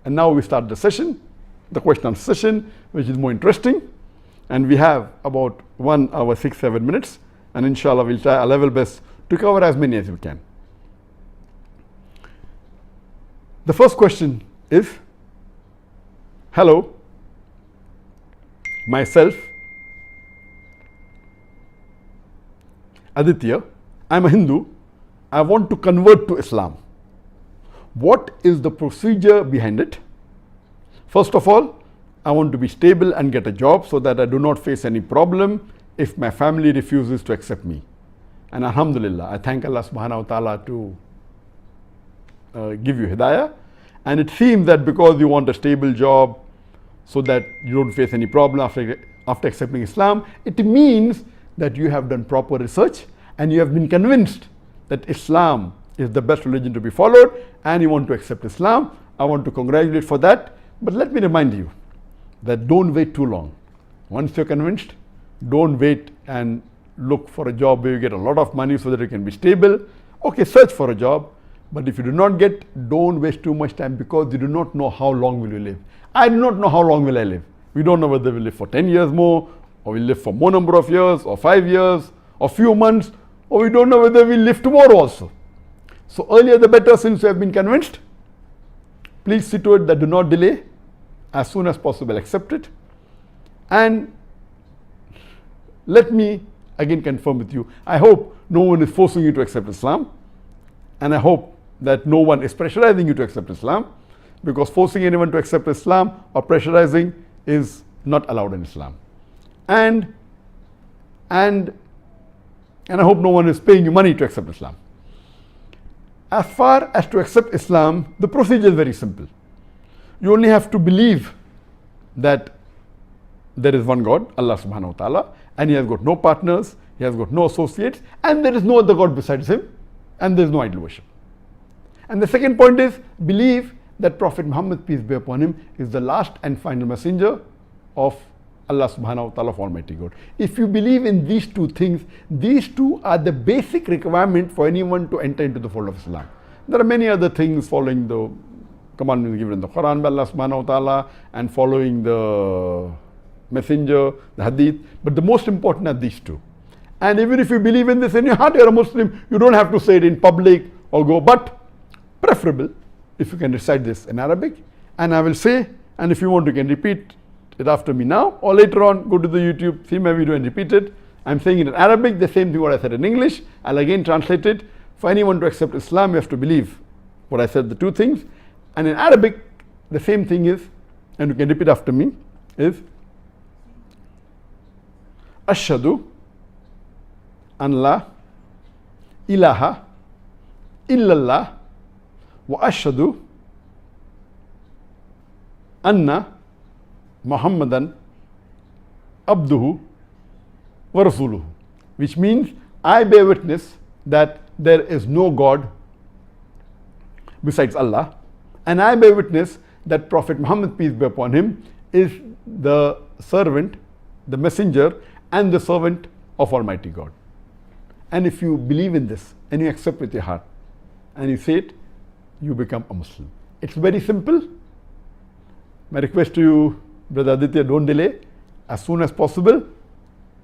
And now we start the session, the question answer session, which is more interesting. And we have about 1 hour 6-7 minutes, and inshallah we'll try our level best to cover as many as we can. The first question is, hello, myself, Aditya, I'm a Hindu, I want to convert to Islam. What is the procedure behind it? First of all, I want to be stable and get a job so that I do not face any problem if my family refuses to accept me. And alhamdulillah, I thank Allah subhanahu wa ta'ala to give you hidayah. And it seems that because you want a stable job so that you don't face any problem after accepting Islam, it means that you have done proper research and you have been convinced that Islam is the best religion to be followed and you want to accept Islam. I want to congratulate for that. But let me remind you that don't wait too long. Once you're convinced, don't wait and look for a job where you get a lot of money so that you can be stable. Okay, search for a job, but if you do not get, don't waste too much time because you do not know how long will you live. I do not know how long will I live. We don't know whether we'll live for 10 years more, or we'll live for more number of years, or 5 years, or few months, or we don't know whether we'll live tomorrow also. So earlier the better, since you have been convinced. Please see to it that do not delay. As soon as possible, accept it. And let me again confirm with you, I hope no one is forcing you to accept Islam, and I hope that no one is pressurizing you to accept Islam, because forcing anyone to accept Islam or pressurizing is not allowed in Islam. And I hope no one is paying you money to accept Islam. As far as to accept Islam, the procedure is very simple. You only have to believe that there is one God, Allah subhanahu wa ta'ala, and He has got no partners, He has got no associates, and there is no other God besides Him, and there is no idol worship. And the second point is, believe that Prophet Muhammad, peace be upon him, is the last and final messenger of Allah subhanahu wa ta'ala, of Almighty God. If you believe in these two things, these two are the basic requirement for anyone to enter into the fold of Islam. There are many other things, following the commandments given in the Quran by Allah subhanahu wa ta'ala and following the messenger, the hadith, but the most important are these two. And even if you believe in this in your heart, you're a Muslim, you don't have to say it in public or go, but preferable if you can recite this in Arabic. And I will say, and if you want, you can repeat it after me now, or later on go to the YouTube, see my video and repeat it. I'm saying it in Arabic, the same thing what I said in English. I'll again translate it. For anyone to accept Islam, you have to believe what I said, the two things. And in Arabic, the same thing is, and you can repeat after me, is Ashhadu an la ilaha illallah wa ashhadu anna Muhammadan abduhu wa rasuluhu, which means I bear witness that there is no God besides Allah, and I bear witness that Prophet Muhammad, peace be upon him, is the servant, the messenger, and the servant of Almighty God. And if you believe in this and you accept with your heart and you say it, you become a Muslim. It's very simple. My request to you, Brother Aditya, don't delay. As soon as possible,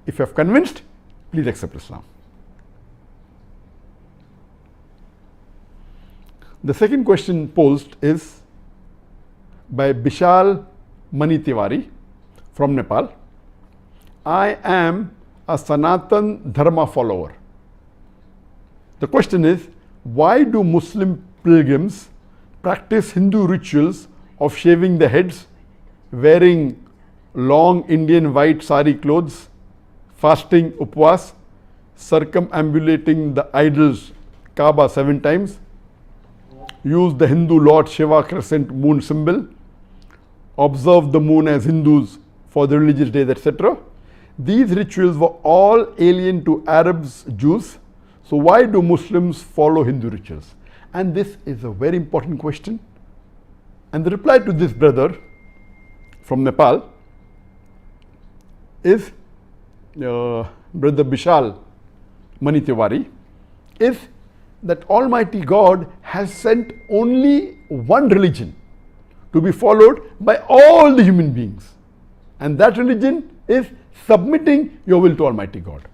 if you have convinced, please accept Islam. The second question posed is by Bishal Mani Tiwari from Nepal. I am a Sanatan Dharma follower. The question is, why do Muslim pilgrims practice Hindu rituals of shaving their heads, wearing long Indian white sari clothes, fasting upwas, circumambulating the idols Kaaba 7 times, use the Hindu Lord Shiva crescent moon symbol, observe the moon as Hindus for the religious days, etc. These rituals were all alien to Arabs, Jews. So why do Muslims follow Hindu rituals? And this is a very important question. And the reply to this brother from Nepal is, Brother Bishal Mani Tiwari, is that Almighty God has sent only one religion to be followed by all the human beings. And that religion is submitting your will to Almighty God.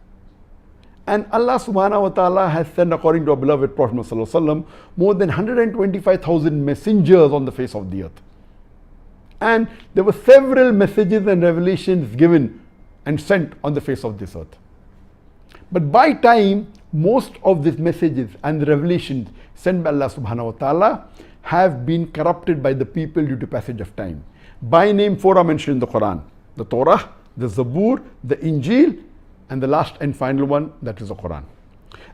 And Allah subhanahu wa ta'ala has sent, according to our beloved Prophet Muhammad sallallahu alaihi wasallam, more than 125,000 messengers on the face of the earth. And there were several messages and revelations given and sent on the face of this earth. But by time, most of these messages and the revelations sent by Allah subhanahu wa ta'ala have been corrupted by the people due to passage of time. By name, 4 are mentioned in the Quran: the Torah, the Zabur, the Injil, and the last and final one, that is the Quran.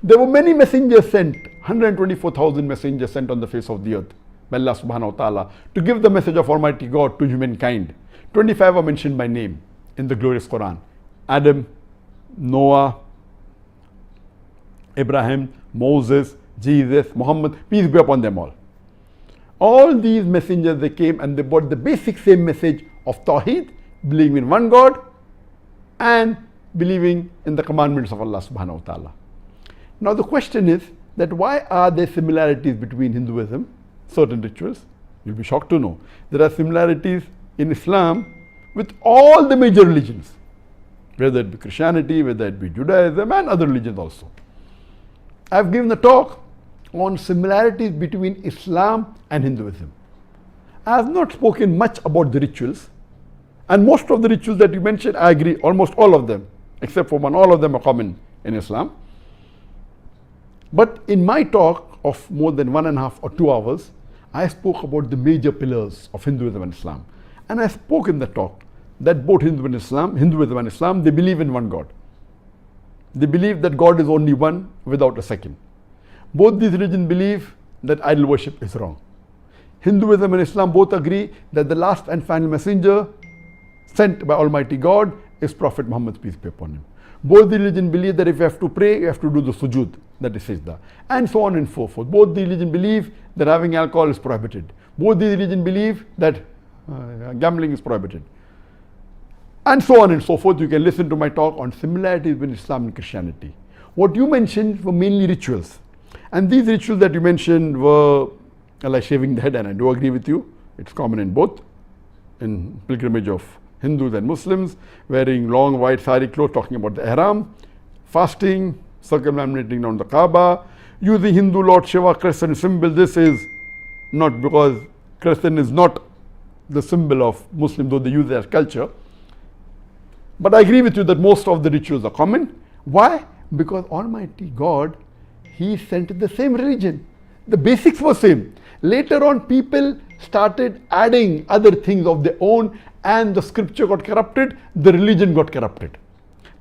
There were many messengers sent, 124,000 messengers sent on the face of the earth by Allah subhanahu wa ta'ala to give the message of Almighty God to humankind. 25 are mentioned by name in the glorious Quran: Adam, Noah, Abraham, Moses, Jesus, Muhammad, peace be upon them all. All these messengers, they came and they brought the basic same message of Tawheed, believing in one God and believing in the commandments of Allah subhanahu wa ta'ala. Now the question is that why are there similarities between Hinduism, certain rituals? You'll be shocked to know there are similarities in Islam with all the major religions, whether it be Christianity, whether it be Judaism and other religions also. I've given a talk on similarities between Islam and Hinduism. I have not spoken much about the rituals, and most of the rituals that you mentioned, I agree, almost all of them, except for one, all of them are common in Islam. But in my talk of more than 1.5 or 2 hours, I spoke about the major pillars of Hinduism and Islam. And I spoke in the talk that both Hinduism and Islam, they believe in one God. They believe that God is only one without a second. Both these religions believe that idol worship is wrong. Hinduism and Islam both agree that the last and final messenger sent by Almighty God is Prophet Muhammad, peace be upon him. Both the religions believe that if you have to pray, you have to do the sujood, that is sajda, and so on and so forth. Both the religions believe that having alcohol is prohibited. Both the religions believe that gambling is prohibited, and so on and so forth. You can listen to my talk on similarities between Islam and Christianity. What you mentioned were mainly rituals, and these rituals that you mentioned were like shaving the head, and I do agree with you. It's common in both, in pilgrimage of Hindus and Muslims, wearing long white sari clothes, talking about the ihram, fasting, circumambulating around the Kaaba, using Hindu Lord Shiva crescent symbol. This is not because crescent is not the symbol of Muslims, though they use it as culture. But I agree with you that most of the rituals are common. Why? Because Almighty God, He sent the same religion. The basics were same. Later on, people started adding other things of their own, and the scripture got corrupted, the religion got corrupted.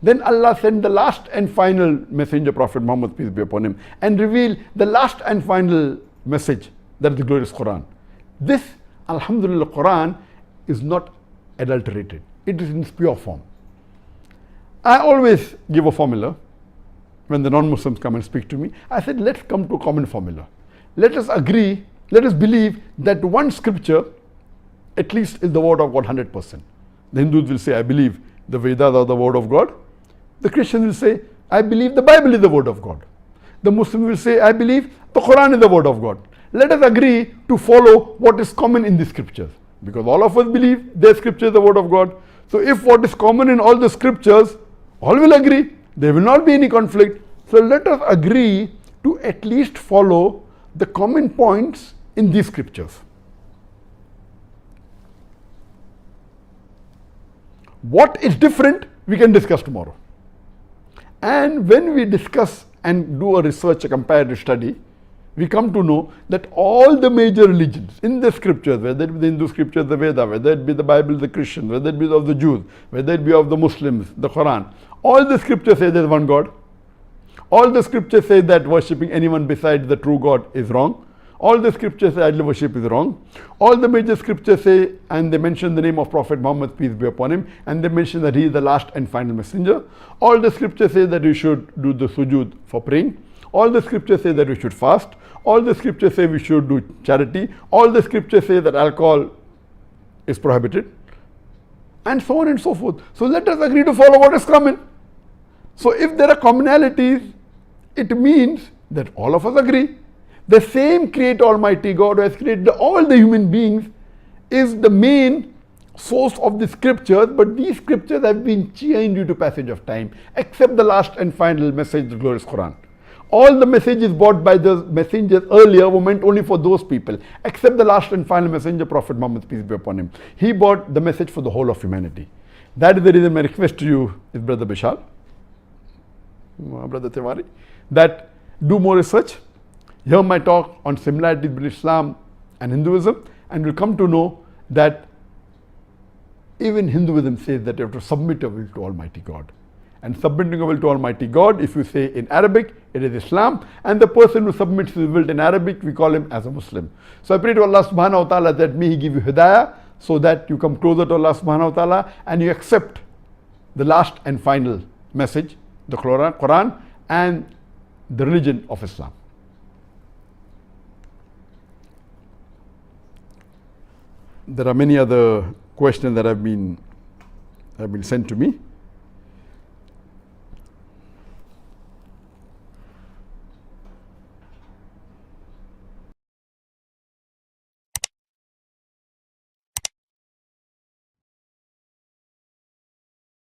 Then Allah sent the last and final messenger, Prophet Muhammad, peace be upon him, and revealed the last and final message, that is the glorious Quran. This, Alhamdulillah, Quran is not adulterated. It is in its pure form. I always give a formula when the non-Muslims come and speak to me. I said, let's come to a common formula. Let us agree, let us believe that one scripture at least is the word of God 100%. The Hindus will say, I believe the Vedas are the word of God. The Christians will say, I believe the Bible is the word of God. The Muslims will say, I believe the Quran is the word of God. Let us agree to follow what is common in the scriptures, because all of us believe their scripture is the word of God. So if what is common in all the scriptures, all will agree, there will not be any conflict. So let us agree to at least follow the common points in these scriptures. What is different, we can discuss tomorrow. And when we discuss and do a research, a comparative study, we come to know that all the major religions in the scriptures, whether it be the Hindu scriptures, the Veda, whether it be the Bible, the Christians, whether it be of the Jews, whether it be of the Muslims, the Quran, all the scriptures say there is one God. All the scriptures say that worshipping anyone besides the true God is wrong. All the scriptures say idol worship is wrong. All the major scriptures say, and they mention the name of Prophet Muhammad, peace be upon him, and they mention that he is the last and final messenger. All the scriptures say that you should do the sujood for praying. All the scriptures say that we should fast. All the scriptures say we should do charity. All the scriptures say that alcohol is prohibited, and so on and so forth. So let us agree to follow what is common. So if there are commonalities, it means that all of us agree. The same Creator Almighty God who has created all the human beings is the main source of the scriptures, but these scriptures have been changed due to passage of time, except the last and final message, the glorious Quran. All the messages brought by the messengers earlier were meant only for those people, except the last and final messenger, Prophet Muhammad, peace be upon him. He brought the message for the whole of humanity. That is the reason my request to you is, Brother Bishal, Brother Tiwari, that do more research, hear my talk on similarities between Islam and Hinduism, and you'll come to know that even Hinduism says that you have to submit your will to Almighty God. And submitting your will to Almighty God, if you say in Arabic, it is Islam. And the person who submits his will in Arabic, we call him as a Muslim. So I pray to Allah subhanahu wa ta'ala that may He give you hidayah, so that you come closer to Allah subhanahu wa ta'ala and you accept the last and final message, the Quran and the religion of Islam. There are many other questions that have been sent to me.